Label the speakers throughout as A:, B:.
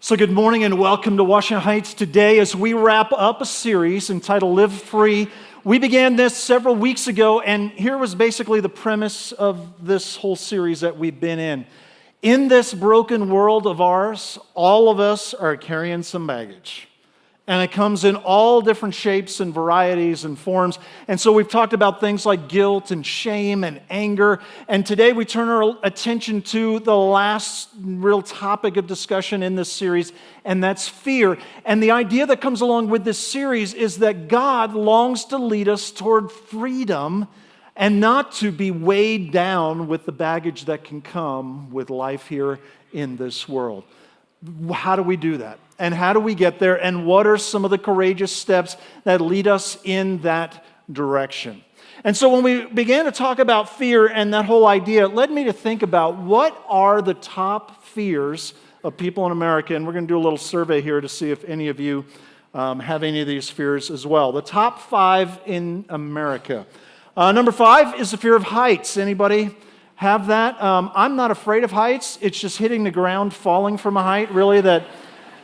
A: So good morning and welcome to Washington Heights. Today, as we wrap up a series entitled Live Free, we began this several weeks ago, and here was basically the premise of this whole series that we've been in. In this broken world of ours, all of us are carrying some baggage. And it comes in all different shapes and varieties and forms. And so we've talked about things like guilt and shame and anger. And today we turn our attention to the last real topic of discussion in this series, and that's fear. And the idea that comes along with this series is that God longs to lead us toward freedom and not to be weighed down with the baggage that can come with life here in this world. How do we do that? And how do we get there? And what are some of the courageous steps that lead us in that direction? And so when we began to talk about fear and that whole idea, it led me to think about what are the top fears of people in America. And we're going to do a little survey here to see if any of you have any of these fears as well. The top 5 in America. Number 5 is the fear of heights. Anybody have that? I'm not afraid of heights. It's just hitting the ground, falling from a height, really, that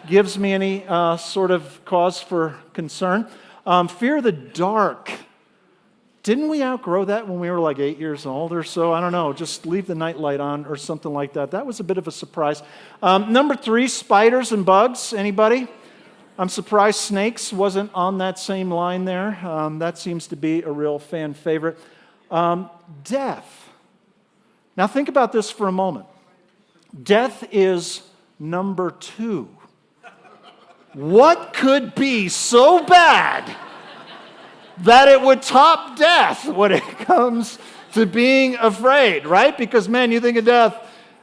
A: gives me any sort of cause for concern. Fear of the dark. Didn't we outgrow that when we were like 8 years old or so? I don't know. Just leave the nightlight on or something like that. That was a bit of a surprise. Number 3, spiders and bugs. Anybody? I'm surprised snakes wasn't on that same line there. That seems to be a real fan favorite. Death. Now think about this for a moment. Death is number 2. What could be so bad that it would top death when it comes to being afraid, right? Because, man, you think of death,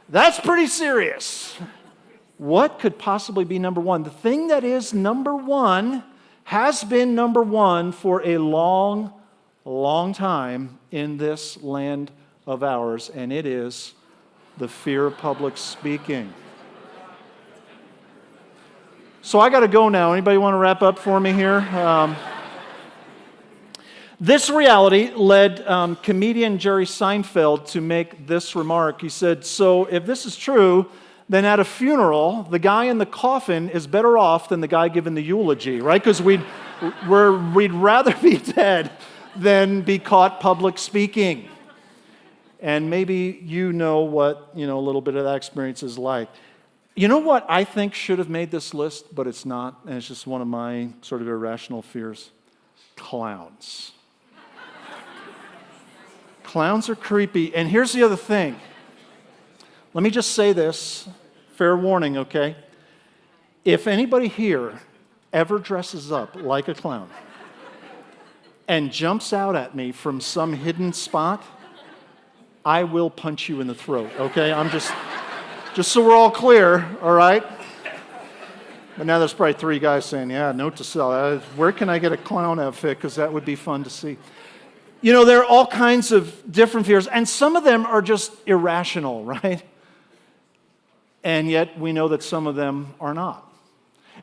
A: that's pretty serious. What could possibly be number 1? The thing that is number 1 has been number 1 for a long, long time in this land of ours, and it is the fear of public speaking. So I got to go now. Anybody want to wrap up for me here? This reality led comedian Jerry Seinfeld to make this remark. He said, so if this is true, then at a funeral, the guy in the coffin is better off than the guy giving the eulogy, right? Because we'd rather be dead than be caught public speaking. And maybe you know what, a little bit of that experience is like. You know what I think should have made this list, but it's not, and it's just one of my sort of irrational fears? Clowns. Clowns are creepy. And here's the other thing. Let me just say this, fair warning, okay? If anybody here ever dresses up like a clown and jumps out at me from some hidden spot, I will punch you in the throat, okay? Just so we're all clear, all right? But now there's probably 3 guys saying, yeah, note to self, where can I get a clown outfit? Because that would be fun to see. There are all kinds of different fears, and some of them are just irrational, right? And yet we know that some of them are not.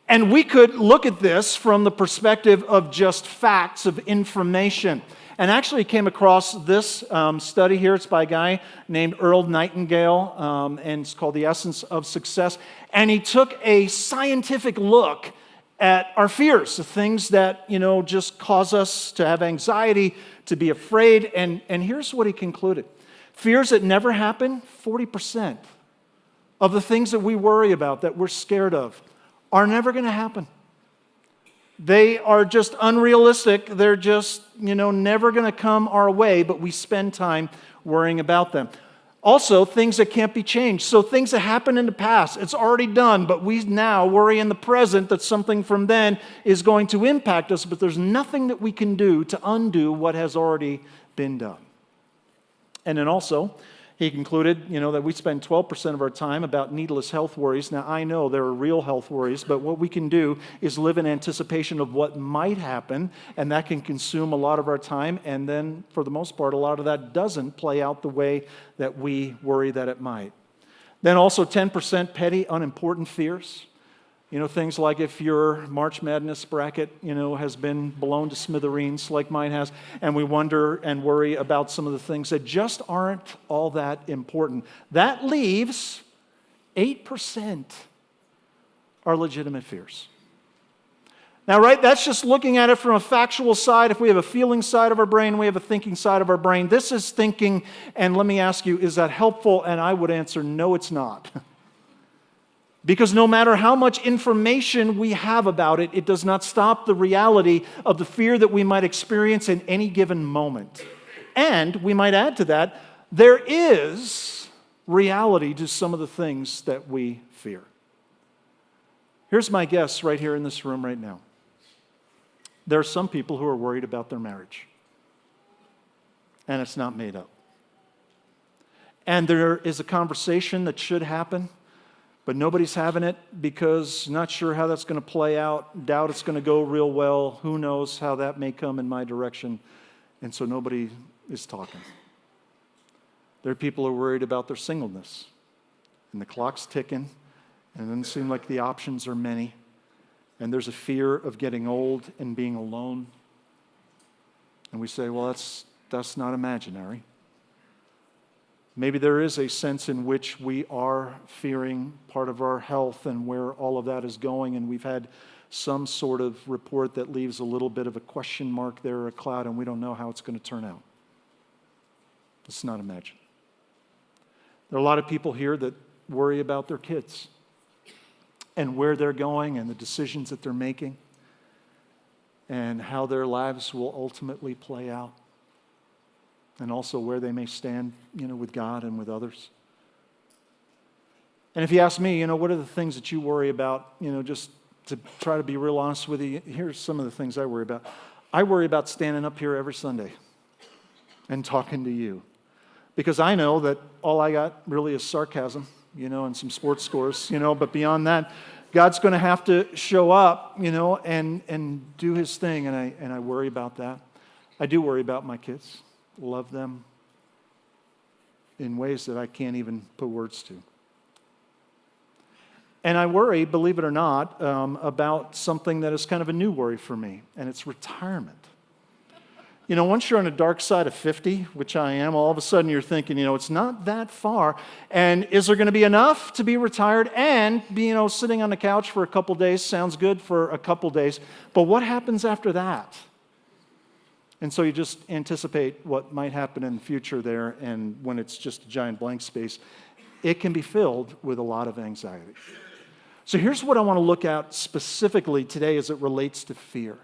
A: And we could look at this from the perspective of just facts of information. And actually came across this study here. It's by a guy named Earl Nightingale, and it's called The Essence of Success. And he took a scientific look at our fears, the things that, just cause us to have anxiety, to be afraid. And here's what he concluded. Fears that never happen, 40% of the things that we worry about, that we're scared of, are never going to happen. They are just unrealistic. They're just, never going to come our way, but we spend time worrying about them. Also, things that can't be changed. So things that happened in the past, it's already done, but we now worry in the present that something from then is going to impact us, but there's nothing that we can do to undo what has already been done. And then also, he concluded, that we spend 12% of our time about needless health worries. Now, I know there are real health worries, but what we can do is live in anticipation of what might happen, and that can consume a lot of our time, and then, for the most part, a lot of that doesn't play out the way that we worry that it might. Then also 10% petty, unimportant fears. Things like if your March Madness bracket, has been blown to smithereens like mine has, and we wonder and worry about some of the things that just aren't all that important. That leaves 8% are legitimate fears. Now, right, that's just looking at it from a factual side. If we have a feeling side of our brain, we have a thinking side of our brain. This is thinking, and let me ask you, is that helpful? And I would answer, no, it's not. Because no matter how much information we have about it, it does not stop the reality of the fear that we might experience in any given moment. And we might add to that, there is reality to some of the things that we fear. Here's my guess right here in this room right now. There are some people who are worried about their marriage, and it's not made up. And there is a conversation that should happen, but nobody's having it because not sure how that's going to play out, doubt it's going to go real well, who knows how that may come in my direction, and so nobody is talking. There are people who are worried about their singleness, and the clock's ticking, and it doesn't seem like the options are many. And there's a fear of getting old and being alone. And we say, well, that's not imaginary. Maybe there is a sense in which we are fearing part of our health and where all of that is going, and we've had some sort of report that leaves a little bit of a question mark there, or a cloud, and we don't know how it's going to turn out. Let's not imagine. There are a lot of people here that worry about their kids and where they're going and the decisions that they're making and how their lives will ultimately play out, and also where they may stand, with God and with others. And if you ask me, what are the things that you worry about, just to try to be real honest with you, here's some of the things I worry about. I worry about standing up here every Sunday and talking to you, because I know that all I got really is sarcasm, and some sports scores, but beyond that, God's going to have to show up, and do His thing, and I worry about that. I do worry about my kids, love them in ways that I can't even put words to. And I worry, believe it or not, about something that is kind of a new worry for me, and it's retirement. Once you're on the dark side of 50, which I am, all of a sudden you're thinking, it's not that far. And is there going to be enough to be retired and be, sitting on the couch for a couple days? Sounds good for a couple days. But what happens after that? And so you just anticipate what might happen in the future there, and when it's just a giant blank space, it can be filled with a lot of anxiety. So here's what I want to look at specifically today as it relates to fear.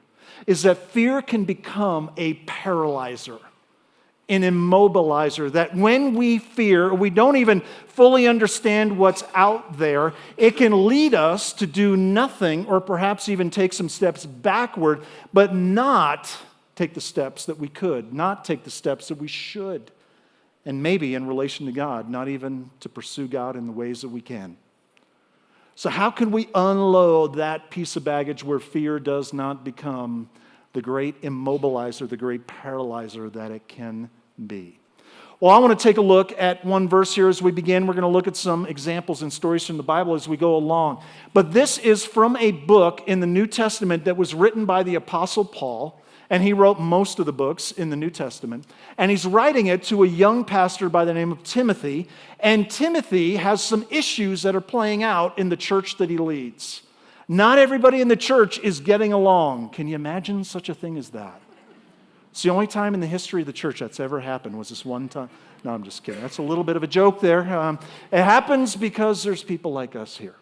A: Is that fear can become a paralyzer, an immobilizer, that when we fear, we don't even fully understand what's out there, it can lead us to do nothing or perhaps even take some steps backward, but not take the steps that we could, not take the steps that we should, and maybe in relation to God, not even to pursue God in the ways that we can. So how can we unload that piece of baggage where fear does not become the great immobilizer, the great paralyzer that it can be? Well, I want to take a look at one verse here as we begin. We're going to look at some examples and stories from the Bible as we go along. But this is from a book in the New Testament that was written by the Apostle Paul. And he wrote most of the books in the New Testament. And he's writing it to a young pastor by the name of Timothy. And Timothy has some issues that are playing out in the church that he leads. Not everybody in the church is getting along. Can you imagine such a thing as that? It's the only time in the history of the church that's ever happened, was this one time. No, I'm just kidding. That's a little bit of a joke there. It happens because there's people like us here.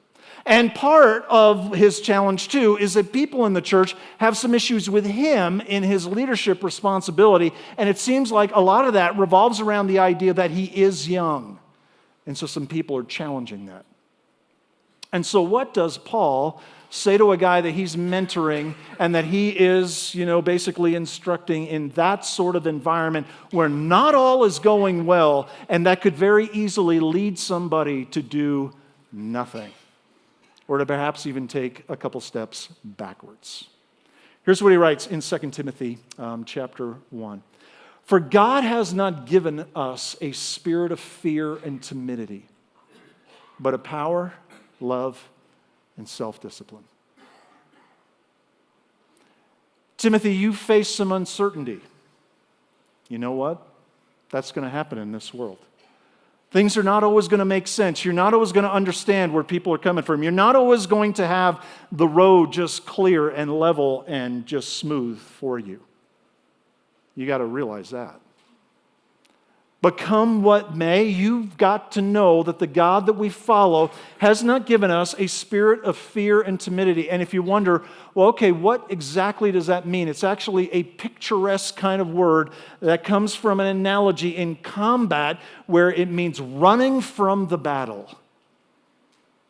A: And part of his challenge, too, is that people in the church have some issues with him in his leadership responsibility, and it seems like a lot of that revolves around the idea that he is young. And so some people are challenging that. And so what does Paul say to a guy that he's mentoring and that he is, basically instructing in that sort of environment where not all is going well, and that could very easily lead somebody to do nothing, or to perhaps even take a couple steps backwards? Here's what he writes in 2 Timothy chapter 1. For God has not given us a spirit of fear and timidity, but of power, love, and self-discipline. Timothy, you face some uncertainty. You know what? That's going to happen in this world. Things are not always going to make sense. You're not always going to understand where people are coming from. You're not always going to have the road just clear and level and just smooth for you. You got to realize that. But come what may, you've got to know that the God that we follow has not given us a spirit of fear and timidity. And if you wonder, well, okay, what exactly does that mean? It's actually a picturesque kind of word that comes from an analogy in combat where it means running from the battle.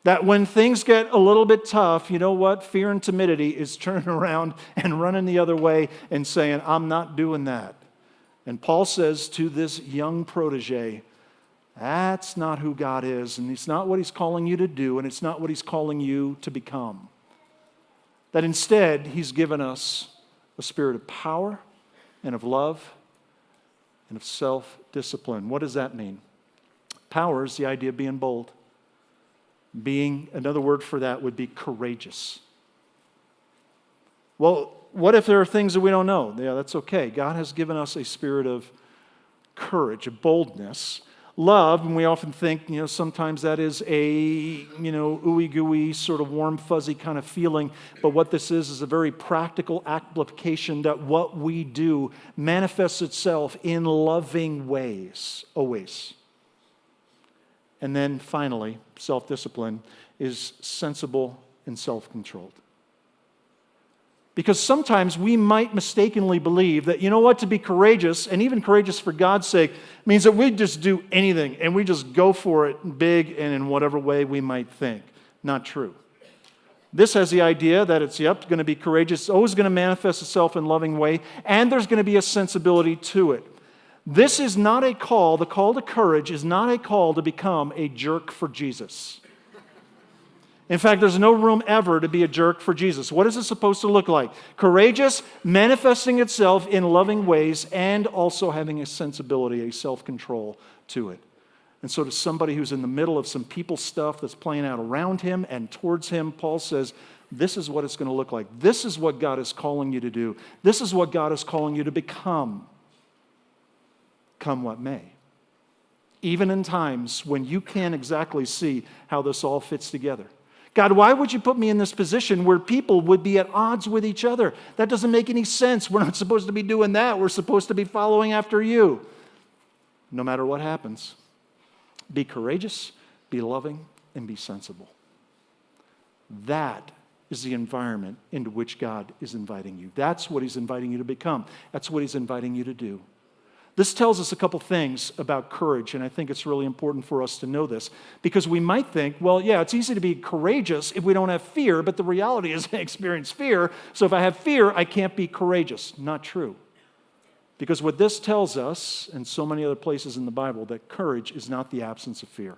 A: That when things get a little bit tough, you know what? Fear and timidity is turning around and running the other way and saying, I'm not doing that. And Paul says to this young protege, that's not who God is, and it's not what He's calling you to do, and it's not what He's calling you to become. That instead, He's given us a spirit of power and of love and of self-discipline. What does that mean? Power is the idea of being bold. Another word for that would be courageous. Well, what if there are things that we don't know? Yeah, that's okay. God has given us a spirit of courage, of boldness. Love, and we often think, sometimes that is a, ooey gooey, sort of warm, fuzzy kind of feeling. But what this is a very practical application that what we do manifests itself in loving ways, always. And then finally, self-discipline is sensible and self-controlled. Because sometimes we might mistakenly believe that, to be courageous, and even courageous for God's sake, means that we just do anything and we just go for it big and in whatever way we might think. Not true. This has the idea that it's, going to be courageous, it's always going to manifest itself in a loving way, and there's going to be a sensibility to it. This is not a call, the call to courage is not a call to become a jerk for Jesus. In fact, there's no room ever to be a jerk for Jesus. What is it supposed to look like? Courageous, manifesting itself in loving ways, and also having a sensibility, a self-control to it. And so to somebody who's in the middle of some people stuff that's playing out around him and towards him, Paul says, this is what it's going to look like. This is what God is calling you to do. This is what God is calling you to become. Come what may. Even in times when you can't exactly see how this all fits together. God, why would you put me in this position where people would be at odds with each other? That doesn't make any sense. We're not supposed to be doing that. We're supposed to be following after you. No matter what happens, be courageous, be loving, and be sensible. That is the environment into which God is inviting you. That's what He's inviting you to become. That's what He's inviting you to do. This tells us a couple things about courage, and I think it's really important for us to know this, because we might think, well, yeah, it's easy to be courageous if we don't have fear, but the reality is I experience fear, so if I have fear, I can't be courageous. Not true. Because what this tells us, and so many other places in the Bible, that courage is not the absence of fear.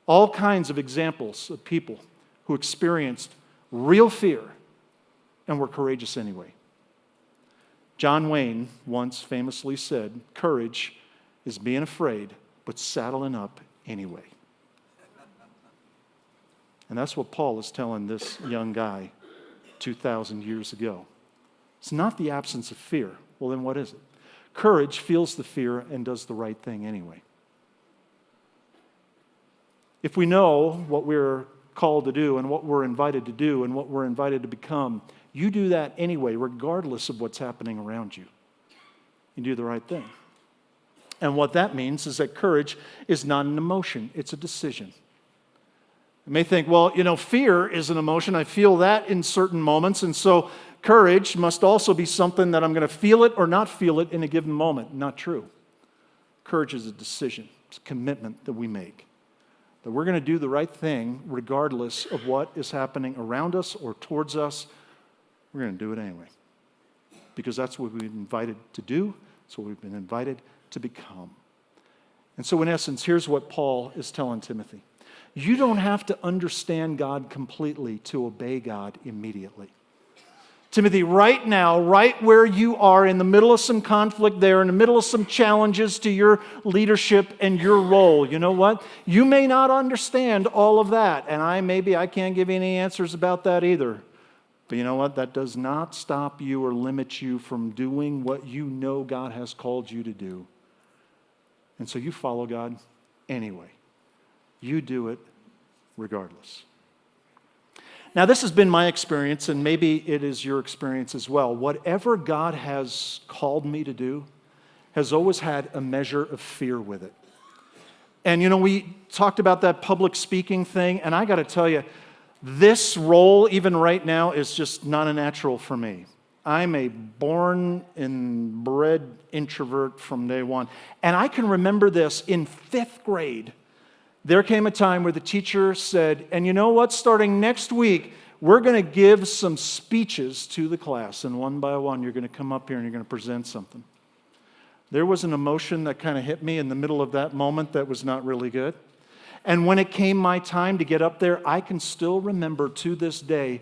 A: All kinds of examples of people who experienced real fear and were courageous anyway. John Wayne once famously said, courage is being afraid, but saddling up anyway. And that's what Paul is telling this young guy 2,000 years ago. It's not the absence of fear. Well, then what is it? Courage feels the fear and does the right thing anyway. If we know what we're called to do and what we're invited to do and what we're invited to become, you do that anyway, regardless of what's happening around you. You do the right thing. And what that means is that courage is not an emotion, it's a decision. You may think, well, fear is an emotion. I feel that in certain moments, and so courage must also be something that I'm going to feel it or not feel it in a given moment. Not true. Courage is a decision. It's a commitment that we make. That we're going to do the right thing regardless of what is happening around us or towards us. We're going to do it anyway. Because that's what we've been invited to do. That's what we've been invited to become. And so in essence, here's what Paul is telling Timothy. You don't have to understand God completely to obey God immediately. Timothy, right now, right where you are in the middle of some conflict there, in the middle of some challenges to your leadership and your role, you know what? You may not understand all of that, and I can't give you any answers about that either. But you know what? That does not stop you or limit you from doing what you know God has called you to do. And so you follow God anyway. You do it regardless. Now, this has been my experience, and maybe it is your experience as well. Whatever God has called me to do has always had a measure of fear with it. And we talked about that public speaking thing, and I got to tell you, this role, even right now, is just not a natural for me. I'm a born and bred introvert from day one. And I can remember this in 5th grade. There came a time where the teacher said, and you know what, starting next week, we're going to give some speeches to the class, and one by one, you're going to come up here and you're going to present something. There was an emotion that kind of hit me in the middle of that moment that was not really good. And when it came my time to get up there, I can still remember to this day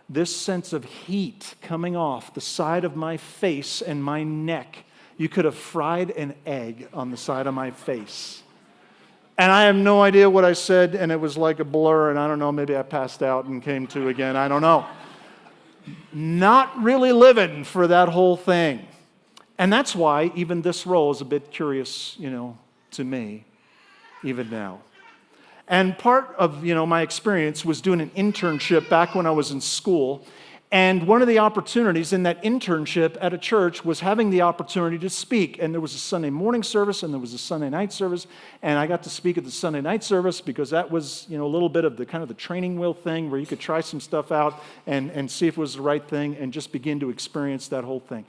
A: this sense of heat coming off the side of my face and my neck. You could have fried an egg on the side of my face. And I have no idea what I said, and it was like a blur, and I don't know, maybe I passed out and came to again, I don't know. Not really living for that whole thing. And that's why even this role is a bit curious, to me, even now. And part of, my experience was doing an internship back when I was in school. And one of the opportunities in that internship at a church was having the opportunity to speak. And there was a Sunday morning service and there was a Sunday night service. And I got to speak at the Sunday night service because that was, a little bit of the kind of the training wheel thing where you could try some stuff out and see if it was the right thing and just begin to experience that whole thing.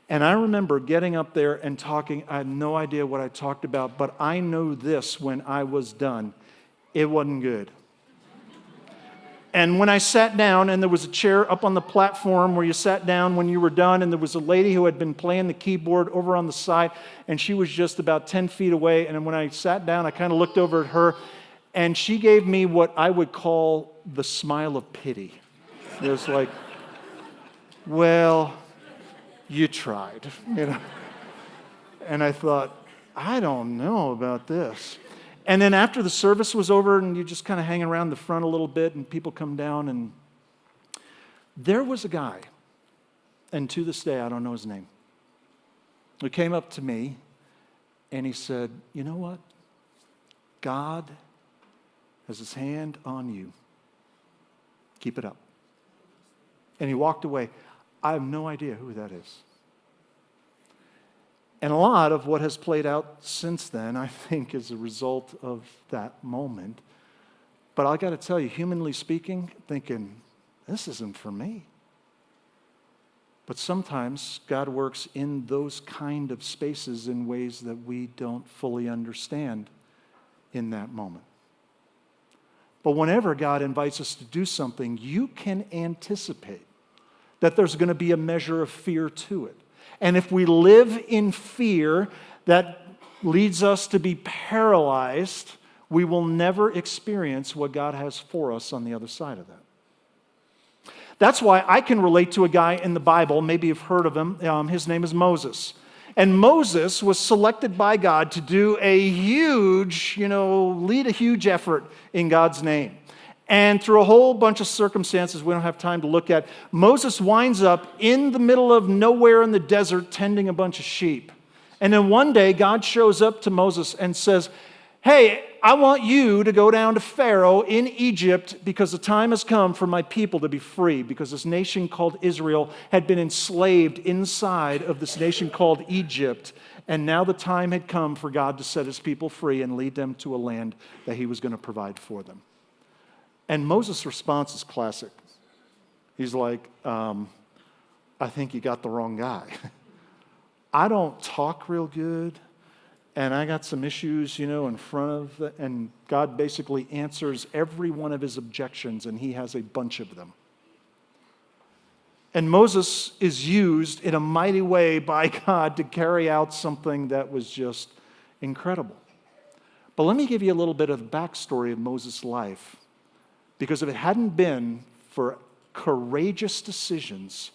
A: And I remember getting up there and talking. I had no idea what I talked about, but I know this when I was done. It wasn't good. And when I sat down, and there was a chair up on the platform where you sat down when you were done, and there was a lady who had been playing the keyboard over on the side, and she was just about 10 feet away. And when I sat down, I kind of looked over at her, and she gave me what I would call the smile of pity. It was like, well, you tried, And I thought, I don't know about this. And then after the service was over and you just kind of hang around the front a little bit and people come down, and there was a guy, and to this day I don't know his name, who came up to me and he said, you know what? God has his hand on you. Keep it up. And he walked away. I have no idea who that is. And a lot of what has played out since then, I think, is a result of that moment. But I got to tell you, humanly speaking, thinking, this isn't for me. But sometimes God works in those kind of spaces in ways that we don't fully understand in that moment. But whenever God invites us to do something, you can anticipate that there's going to be a measure of fear to it. And if we live in fear that leads us to be paralyzed, we will never experience what God has for us on the other side of that. That's why I can relate to a guy in the Bible. Maybe you've heard of him. His name is Moses. And Moses was selected by God to do a huge, lead a huge effort in God's name. And through a whole bunch of circumstances we don't have time to look at, Moses winds up in the middle of nowhere in the desert tending a bunch of sheep. And then one day God shows up to Moses and says, hey, I want you to go down to Pharaoh in Egypt because the time has come for my people to be free, because this nation called Israel had been enslaved inside of this nation called Egypt. And now the time had come for God to set his people free and lead them to a land that he was going to provide for them. And Moses' response is classic. He's like, I think you got the wrong guy. I don't talk real good, and I got some issues, in front of and God basically answers every one of his objections, and he has a bunch of them. And Moses is used in a mighty way by God to carry out something that was just incredible. But let me give you a little bit of the backstory of Moses' life. Because if it hadn't been for courageous decisions,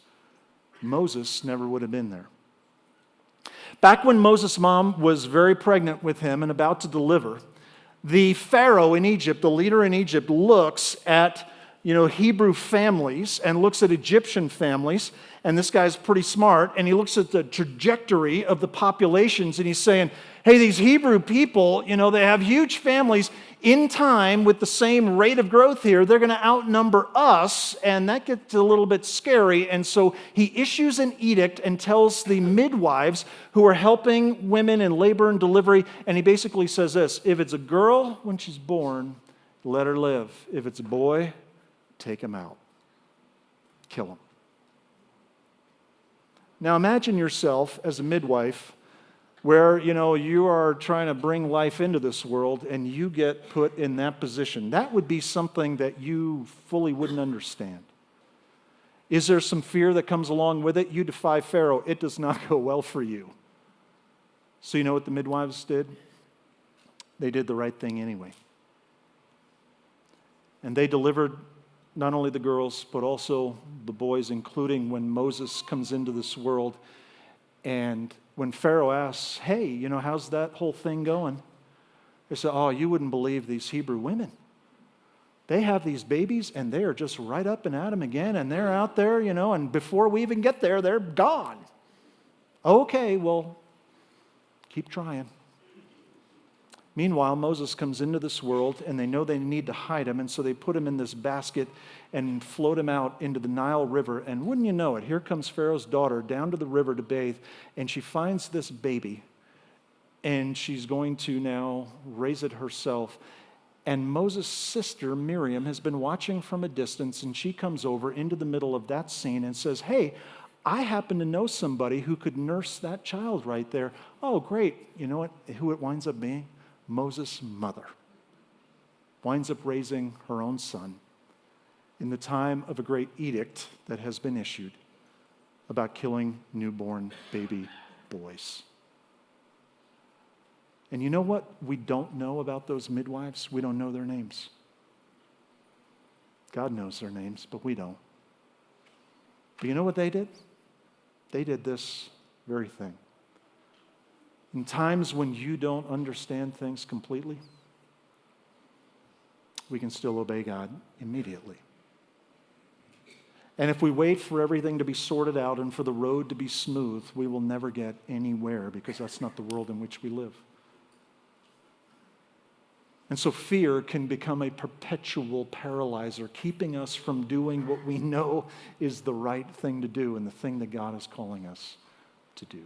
A: Moses never would have been there. Back when Moses' mom was very pregnant with him and about to deliver, the Pharaoh in Egypt, the leader in Egypt, looks at Hebrew families and looks at Egyptian families, and this guy's pretty smart, and he looks at the trajectory of the populations, and he's saying, hey, these Hebrew people, they have huge families. In time, with the same rate of growth here, they're going to outnumber us, and that gets a little bit scary. And so he issues an edict and tells the midwives who are helping women in labor and delivery, and he basically says this: if it's a girl when she's born, let her live. If it's a boy, take him out. Kill him. Now imagine yourself as a midwife where, you are trying to bring life into this world and you get put in that position. That would be something that you fully wouldn't understand. Is there some fear that comes along with it? You defy Pharaoh. It does not go well for you. So you know what the midwives did? They did the right thing anyway. And they delivered not only the girls, but also the boys, including when Moses comes into this world. And when Pharaoh asks, hey, how's that whole thing going? They say, oh, you wouldn't believe these Hebrew women. They have these babies, and they are just right up and at them again, and they're out there, and before we even get there, they're gone. Okay, well, keep trying. Meanwhile, Moses comes into this world, and they know they need to hide him, and so they put him in this basket and float him out into the Nile River. And wouldn't you know it, here comes Pharaoh's daughter down to the river to bathe, and she finds this baby, and she's going to now raise it herself. And Moses' sister, Miriam, has been watching from a distance, and she comes over into the middle of that scene and says, hey, I happen to know somebody who could nurse that child right there. Oh, great. You know what? Who it winds up being? Moses' mother winds up raising her own son in the time of a great edict that has been issued about killing newborn baby boys. And you know what we don't know about those midwives? We don't know their names. God knows their names, but we don't. But you know what they did? They did this very thing. In times when you don't understand things completely, we can still obey God immediately. And if we wait for everything to be sorted out and for the road to be smooth, we will never get anywhere, because that's not the world in which we live. And so fear can become a perpetual paralyzer, keeping us from doing what we know is the right thing to do and the thing that God is calling us to do.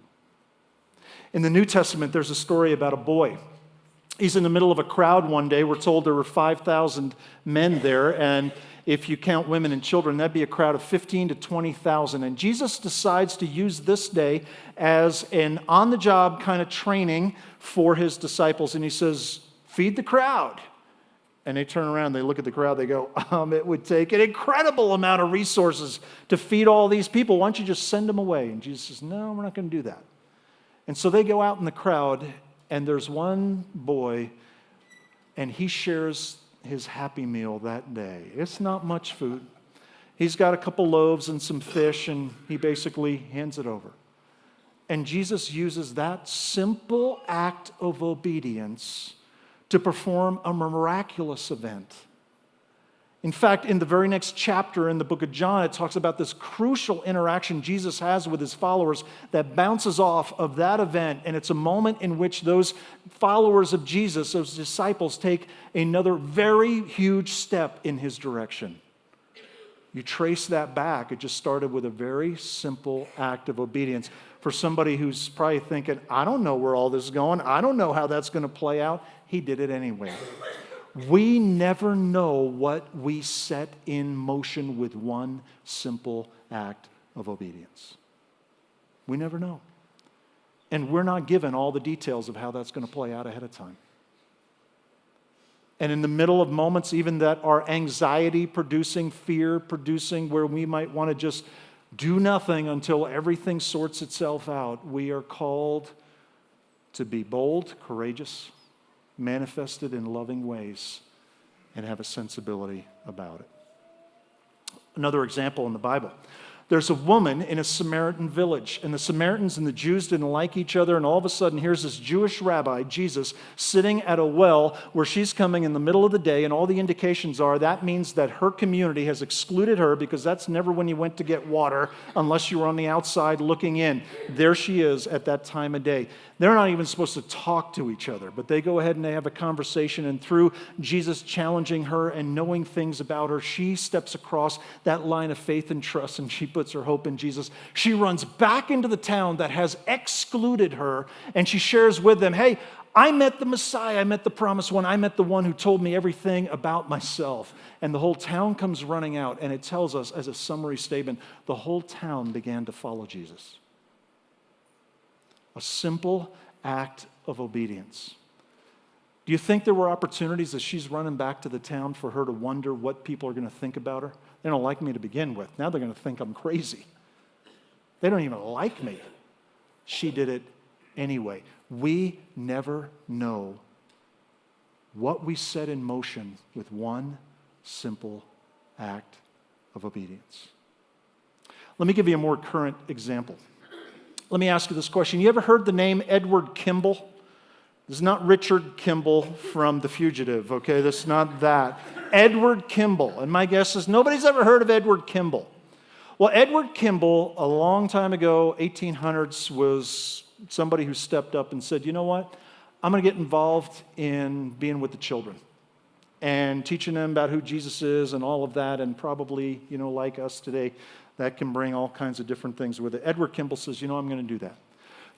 A: In the New Testament, there's a story about a boy. He's in the middle of a crowd one day. We're told there were 5,000 men there, and if you count women and children, that'd be a crowd of 15 to 20,000. And Jesus decides to use this day as an on-the-job kind of training for his disciples, and he says, feed the crowd. And they turn around, they look at the crowd, they go, it would take an incredible amount of resources to feed all these people. Why don't you just send them away? And Jesus says, no, we're not going to do that. And so they go out in the crowd, and there's one boy, and he shares his happy meal that day. It's not much food. He's got a couple loaves and some fish, and he basically hands it over. And Jesus uses that simple act of obedience to perform a miraculous event. In fact, in the very next chapter in the book of John, it talks about this crucial interaction Jesus has with his followers that bounces off of that event. And it's a moment in which those followers of Jesus, those disciples, take another very huge step in his direction. You trace that back, it just started with a very simple act of obedience. For somebody who's probably thinking, I don't know where all this is going, I don't know how that's going to play out, he did it anyway. We never know what we set in motion with one simple act of obedience. We never know. And we're not given all the details of how that's going to play out ahead of time. And in the middle of moments even that are anxiety-producing, fear-producing, where we might want to just do nothing until everything sorts itself out, we are called to be bold, courageous, manifested in loving ways, and have a sensibility about it. Another example in the Bible. There's a woman in a Samaritan village, and the Samaritans and the Jews didn't like each other, and all of a sudden here's this Jewish rabbi, Jesus, sitting at a well where she's coming in the middle of the day, and all the indications are that means that her community has excluded her because that's never when you went to get water unless you were on the outside looking in. There she is at that time of day. They're not even supposed to talk to each other, but they go ahead and they have a conversation, and through Jesus challenging her and knowing things about her, she steps across that line of faith and trust, and she puts her hope in Jesus. She runs back into the town that has excluded her, and she shares with them, hey, I met the Messiah, I met the promised one, I met the one who told me everything about myself. And the whole town comes running out, and it tells us as a summary statement, the whole town began to follow Jesus. A simple act of obedience. Do you think there were opportunities as she's running back to the town for her to wonder what people are going to think about her? They don't like me to begin with. Now they're going to think I'm crazy. They don't even like me. She did it anyway. We never know what we set in motion with one simple act of obedience. Let me give you a more current example. Let me ask you this question. You ever heard the name Edward Kimball? This is not Richard Kimball from The Fugitive, okay? This is not that. Edward Kimball. And my guess is nobody's ever heard of Edward Kimball. Well, Edward Kimball, a long time ago, 1800s, was somebody who stepped up and said, you know what? I'm going to get involved in being with the children and teaching them about who Jesus is and all of that, and probably, like us today, that can bring all kinds of different things with it. Edward Kimball says, I'm going to do that.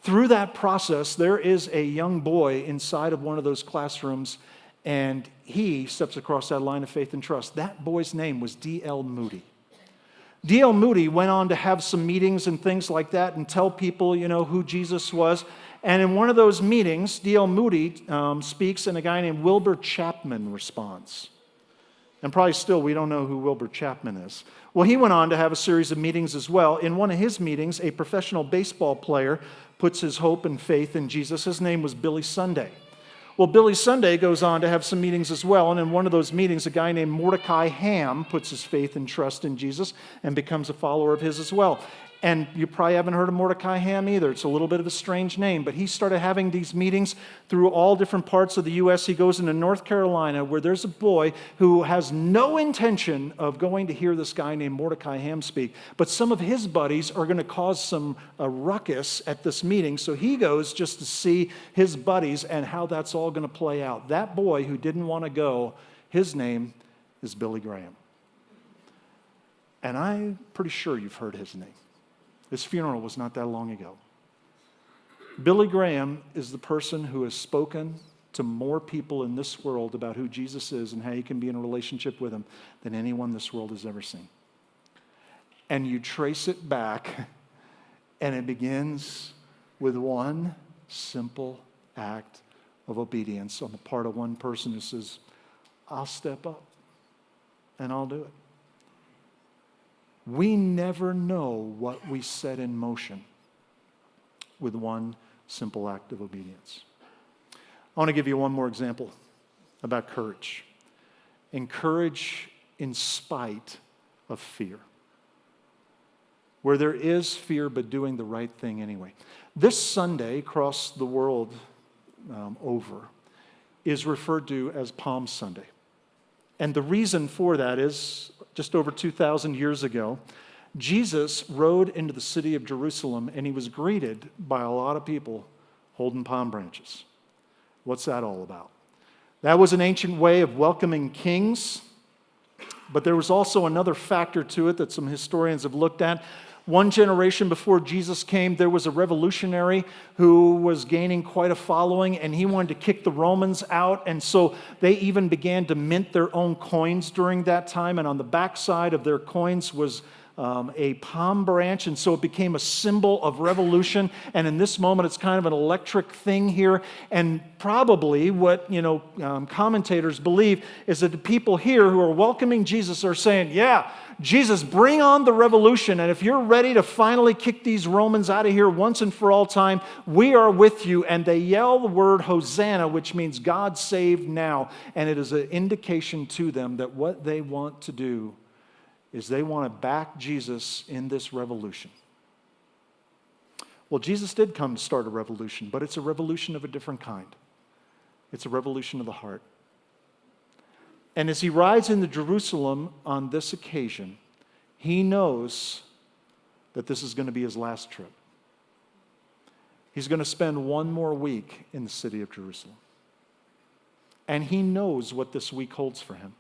A: Through that process, there is a young boy inside of one of those classrooms, and he steps across that line of faith and trust. That boy's name was D.L. Moody. D.L. Moody went on to have some meetings and things like that and tell people, who Jesus was. And in one of those meetings, D.L. Moody speaks, and a guy named Wilbur Chapman responds. And probably still, we don't know who Wilbur Chapman is. Well, he went on to have a series of meetings as well. In one of his meetings, a professional baseball player puts his hope and faith in Jesus. His name was Billy Sunday. Well, Billy Sunday goes on to have some meetings as well, and in one of those meetings, a guy named Mordecai Ham puts his faith and trust in Jesus and becomes a follower of his as well. And you probably haven't heard of Mordecai Ham either. It's a little bit of a strange name, but he started having these meetings through all different parts of the U.S. He goes into North Carolina, where there's a boy who has no intention of going to hear this guy named Mordecai Ham speak, but some of his buddies are going to cause some ruckus at this meeting, so he goes just to see his buddies and how that's all going to play out. That boy who didn't want to go, his name is Billy Graham. And I'm pretty sure you've heard his name. His funeral was not that long ago. Billy Graham is the person who has spoken to more people in this world about who Jesus is and how you can be in a relationship with him than anyone this world has ever seen. And you trace it back, and it begins with one simple act of obedience on the part of one person who says, I'll step up and I'll do it. We never know what we set in motion with one simple act of obedience. I want to give you one more example about courage. And courage in spite of fear. Where there is fear, but doing the right thing anyway. This Sunday, across the world over, is referred to as Palm Sunday. And the reason for that is, just over 2,000 years ago, Jesus rode into the city of Jerusalem, and he was greeted by a lot of people holding palm branches. What's that all about? That was an ancient way of welcoming kings, but there was also another factor to it that some historians have looked at. One generation before Jesus came, there was a revolutionary who was gaining quite a following, and he wanted to kick the Romans out, and so they even began to mint their own coins during that time, and on the backside of their coins was a palm branch, and so it became a symbol of revolution. And in this moment, it's kind of an electric thing here. And probably what commentators believe is that the people here who are welcoming Jesus are saying, "Yeah, Jesus, bring on the revolution. And if you're ready to finally kick these Romans out of here once and for all time, we are with you." And they yell the word Hosanna, which means God save now. And it is an indication to them that what they want to do is they want to back Jesus in this revolution. Well, Jesus did come to start a revolution, but it's a revolution of a different kind. It's a revolution of the heart. And as he rides into Jerusalem on this occasion, he knows that this is going to be his last trip. He's going to spend one more week in the city of Jerusalem. And he knows what this week holds for him.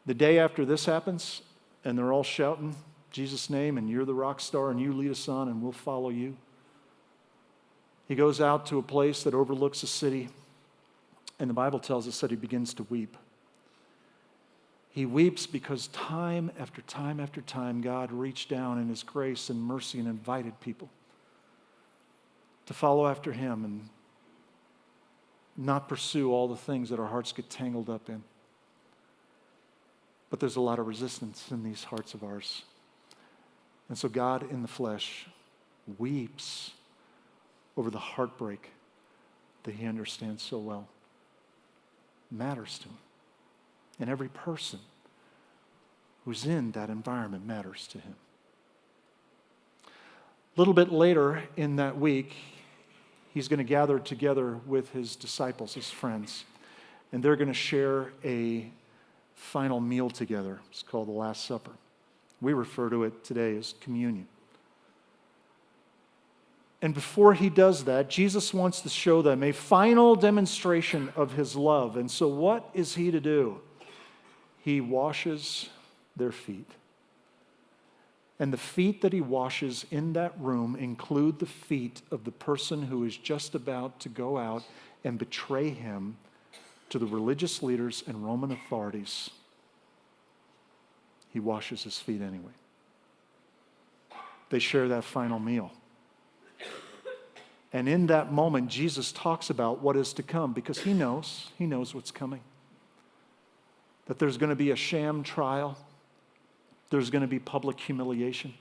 A: The day after this happens, and they're all shouting Jesus' name, and you're the rock star, and you lead us on, and we'll follow you. He goes out to a place that overlooks a city, and the Bible tells us that he begins to weep. He weeps because time after time after time, God reached down in his grace and mercy and invited people to follow after him and not pursue all the things that our hearts get tangled up in. But there's a lot of resistance in these hearts of ours. And so God in the flesh weeps over the heartbreak that he understands so well. It matters to him. And every person who's in that environment matters to him. A little bit later in that week, he's going to gather together with his disciples, his friends, and they're going to share a final meal together. It's called the Last Supper. We refer to it today as communion. And before he does that, Jesus wants to show them a final demonstration of his love. And so what is he to do? He washes their feet. And the feet that he washes in that room include the feet of the person who is just about to go out and betray him to the religious leaders and Roman authorities. He washes his feet anyway. They share that final meal. And in that moment, Jesus talks about what is to come because he knows what's coming. That there's going to be a sham trial. There's going to be public humiliation.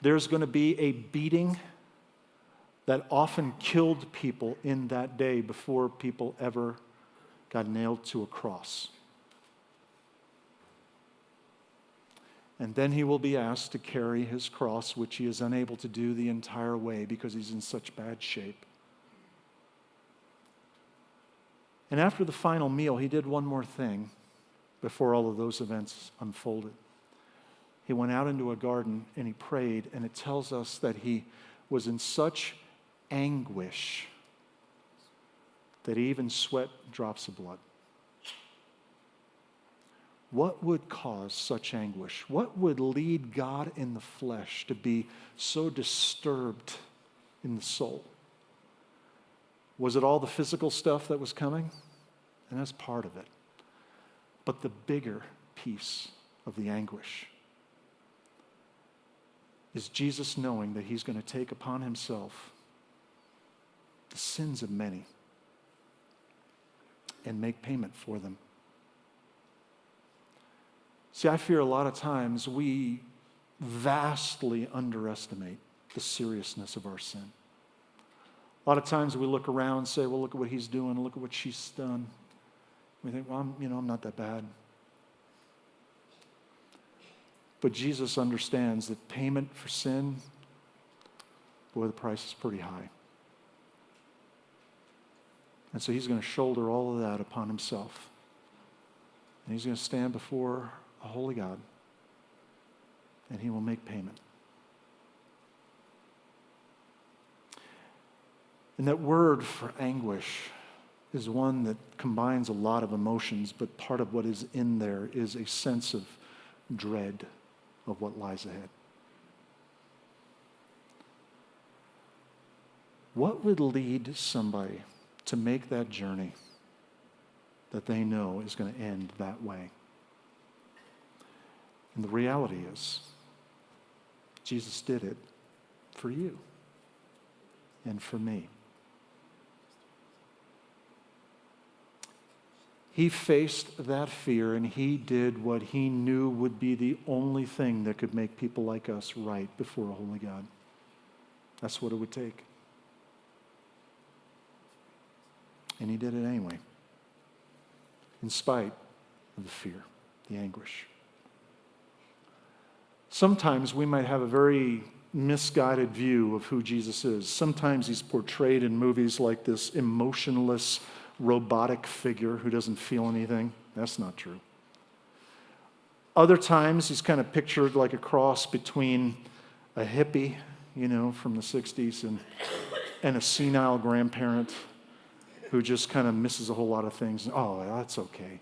A: There's going to be a beating that often killed people in that day before people ever got nailed to a cross. And then he will be asked to carry his cross, which he is unable to do the entire way because he's in such bad shape. And after the final meal, he did one more thing before all of those events unfolded. He went out into a garden and he prayed, and it tells us that he was in such anguish that he even sweat drops of blood. What would cause such anguish? What would lead God in the flesh to be so disturbed in the soul? Was it all the physical stuff that was coming? And that's part of it. But the bigger piece of the anguish is Jesus knowing that he's going to take upon himself the sins of many and make payment for them. See, I fear a lot of times we vastly underestimate the seriousness of our sin. A lot of times we look around and say, well, look at what he's doing, look at what she's done. We think, well, I'm not that bad. But Jesus understands that payment for sin, boy, the price is pretty high. And so he's going to shoulder all of that upon himself. And he's going to stand before a holy God, and he will make payment. And that word for anguish is one that combines a lot of emotions, but part of what is in there is a sense of dread of what lies ahead. What would lead somebody to make that journey that they know is going to end that way? And the reality is, Jesus did it for you and for me. He faced that fear and he did what he knew would be the only thing that could make people like us right before a holy God. That's what it would take. And he did it anyway, in spite of the fear the anguish. Sometimes we might have a very misguided view of who Jesus is. Sometimes he's portrayed in movies like this emotionless, robotic figure who doesn't feel anything. That's not true. Other times he's kind of pictured like a cross between a hippie, from the 60s and a senile grandparent who just kind of misses a whole lot of things. Oh, that's okay.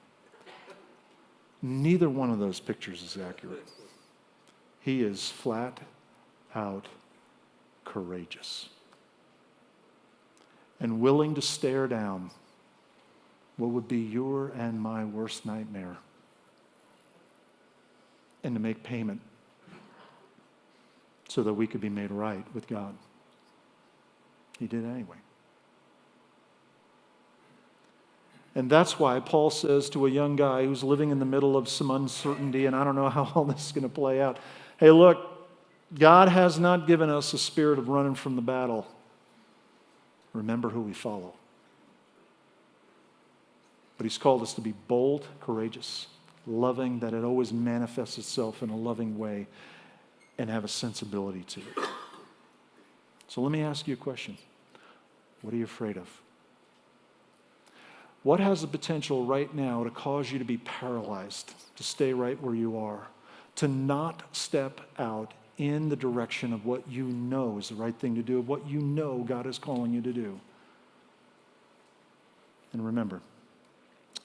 A: Neither one of those pictures is accurate. He is flat out courageous and willing to stare down what would be your and my worst nightmare and to make payment so that we could be made right with God. He did anyway. And that's why Paul says to a young guy who's living in the middle of some uncertainty, and I don't know how all this is going to play out, hey, look, God has not given us a spirit of running from the battle. Remember who we follow. But he's called us to be bold, courageous, loving, that it always manifests itself in a loving way, and have a sensibility to it. So let me ask you a question. What are you afraid of? What has the potential right now to cause you to be paralyzed, to stay right where you are, to not step out in the direction of what you know is the right thing to do, of what you know God is calling you to do? And remember,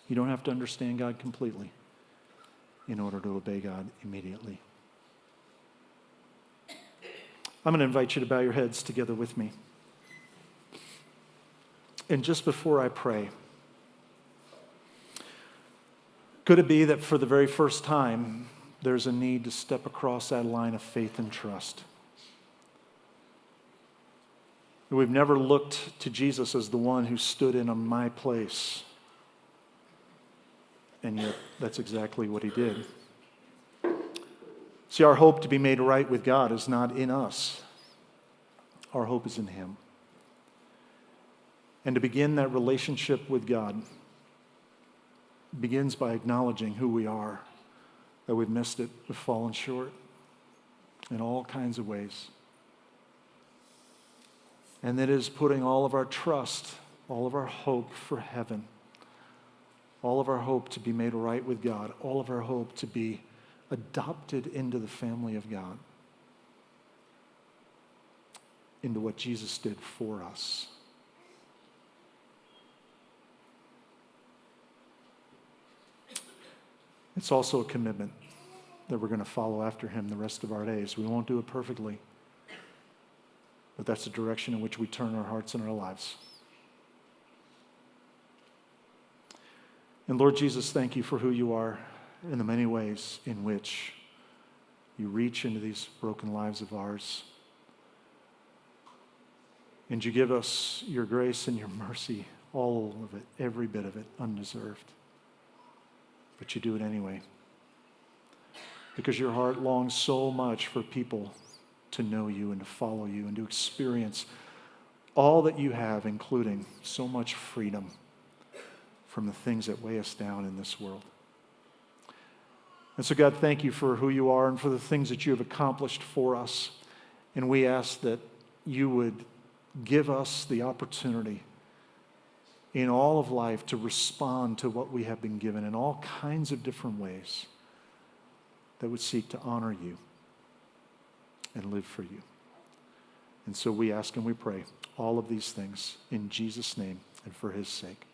A: you don't have to understand God completely in order to obey God immediately. I'm going to invite you to bow your heads together with me. And just before I pray, could it be that for the very first time, there's a need to step across that line of faith and trust? We've never looked to Jesus as the one who stood in my place. And yet, that's exactly what he did. See, our hope to be made right with God is not in us. Our hope is in him. And to begin that relationship with God begins by acknowledging who we are, that we've missed it, we've fallen short in all kinds of ways. And that is putting all of our trust, all of our hope for heaven, all of our hope to be made right with God, all of our hope to be adopted into the family of God, into what Jesus did for us. It's also a commitment that we're going to follow after him the rest of our days. We won't do it perfectly, but that's the direction in which we turn our hearts and our lives. And Lord Jesus, thank you for who you are and the many ways in which you reach into these broken lives of ours. And you give us your grace and your mercy, all of it, every bit of it, undeserved. But you do it anyway. Because your heart longs so much for people to know you and to follow you and to experience all that you have, including so much freedom from the things that weigh us down in this world. And so, God, thank you for who you are and for the things that you have accomplished for us. And we ask that you would give us the opportunity in all of life to respond to what we have been given in all kinds of different ways that would seek to honor you and live for you. And so we ask and we pray all of these things in Jesus' name and for his sake.